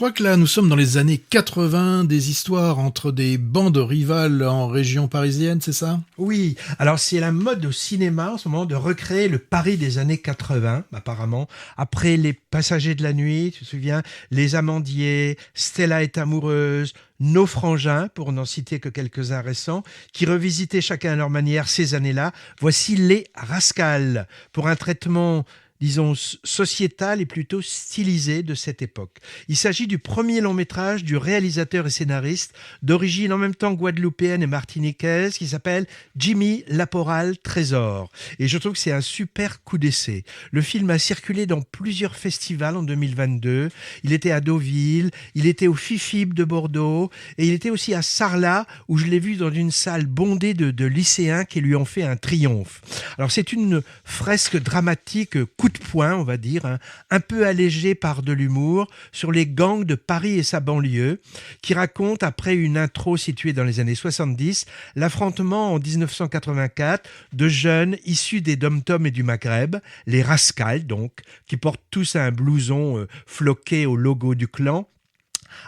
crois que là, nous sommes dans les années 80, des histoires entre des bandes rivales en région parisienne, c'est ça? Oui, alors c'est la mode au cinéma en ce moment de recréer le Paris des années 80, apparemment. Après Les Passagers de la Nuit, tu te souviens, Les Amandiers, Stella est amoureuse, Nos Frangins, pour n'en citer que quelques-uns récents, qui revisitaient chacun à leur manière ces années-là. Voici Les Rascals, pour un traitement, disons, sociétal et plutôt stylisé de cette époque. Il s'agit du premier long métrage du réalisateur et scénariste d'origine en même temps guadeloupéenne et martiniquaise qui s'appelle Jimmy Laporal Trésor. Et je trouve que c'est un super coup d'essai. Le film a circulé dans plusieurs festivals en 2022. Il était à Deauville, il était au FIFIB de Bordeaux et il était aussi à Sarlat où je l'ai vu dans une salle bondée de lycéens qui lui ont fait un triomphe. Alors c'est une fresque dramatique coup de poing, on va dire, hein, un peu allégé par de l'humour, sur les gangs de Paris et sa banlieue, qui raconte, après une intro située dans les années 70, l'affrontement en 1984 de jeunes issus des dom-toms et du Maghreb, les Rascals donc, qui portent tous un blouson floqué au logo du clan,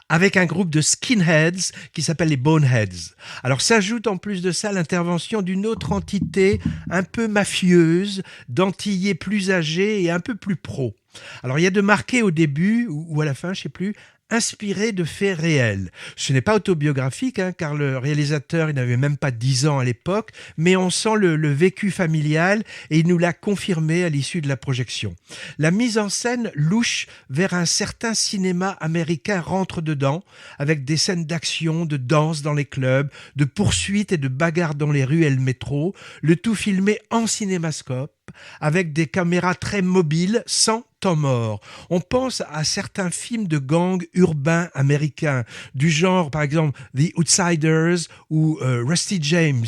avec un groupe de skinheads qui s'appelle les Boneheads. Alors s'ajoute en plus de ça l'intervention d'une autre entité un peu mafieuse, d'antillais plus âgés et un peu plus pro. Alors il y a de marqué au début, ou à la fin, je sais plus, inspiré de faits réels. Ce n'est pas autobiographique, hein, car le réalisateur il n'avait même pas 10 ans à l'époque, mais on sent le vécu familial et il nous l'a confirmé à l'issue de la projection. La mise en scène louche vers un certain cinéma américain rentre dedans, avec des scènes d'action, de danse dans les clubs, de poursuites et de bagarres dans les rues et le métro, le tout filmé en cinémascope, avec des caméras très mobiles, sans temps mort. On pense à certains films de gangs urbains américains, du genre, par exemple, The Outsiders ou Rusty James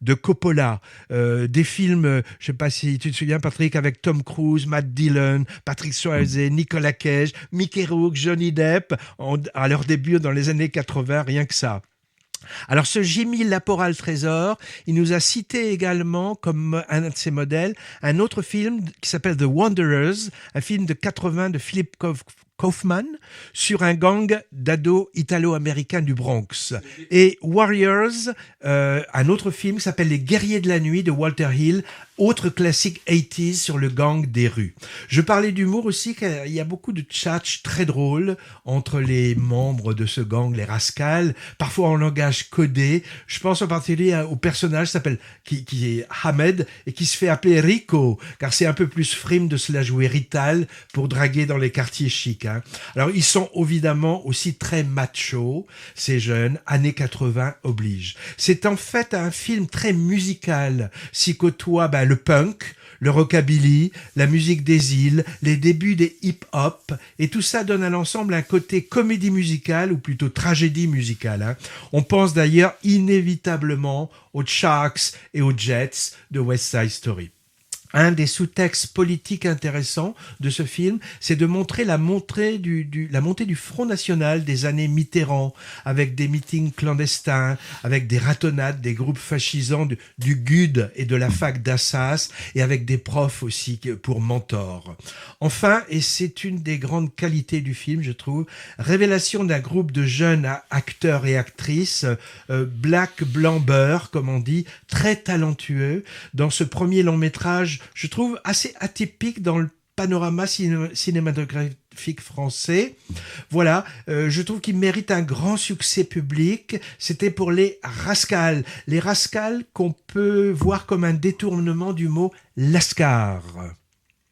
de Coppola. Des films, je sais pas si tu te souviens, Patrick, avec Tom Cruise, Matt Dillon, Patrick Swayze, Nicolas Cage, Mickey Rourke, Johnny Depp, à leur début dans les années 80, rien que ça. Alors ce Jimmy Laporal Trésor, il nous a cité également comme un de ses modèles un autre film qui s'appelle The Wanderers, un film de 80 de Philip Kaufman sur un gang d'ados italo-américains du Bronx. Et Warriors, un autre film qui s'appelle Les Guerriers de la Nuit de Walter Hill, autre classique 80s sur le gang des rues. Je parlais d'humour aussi, car il y a beaucoup de tchatch très drôles entre les membres de ce gang, les Rascals, parfois en langage codé. Je pense en particulier au personnage qui est Hamed et qui se fait appeler Rico, car c'est un peu plus frime de se la jouer Rital pour draguer dans les quartiers chics. Hein. Alors ils sont évidemment aussi très macho, ces jeunes, années 80 oblige. C'est en fait un film très musical, s'y côtoie le punk, le rockabilly, la musique des îles, les débuts des hip-hop, et tout ça donne à l'ensemble un côté comédie musicale, ou plutôt tragédie musicale. Hein. On pense d'ailleurs inévitablement aux Sharks et aux Jets de West Side Story. Un des sous-textes politiques intéressants de ce film, c'est de montrer la montée du Front National des années Mitterrand, avec des meetings clandestins, avec des ratonnades, des groupes fascisants du GUD et de la fac d'Assas, et avec des profs aussi pour mentors. Enfin, et c'est une des grandes qualités du film, je trouve, révélation d'un groupe de jeunes acteurs et actrices, black, blanc, beurre, comme on dit, très talentueux, dans ce premier long métrage, je trouve assez atypique dans le panorama cinématographique français. Voilà, je trouve qu'il mérite un grand succès public. C'était pour les Rascals. Les Rascals qu'on peut voir comme un détournement du mot lascar.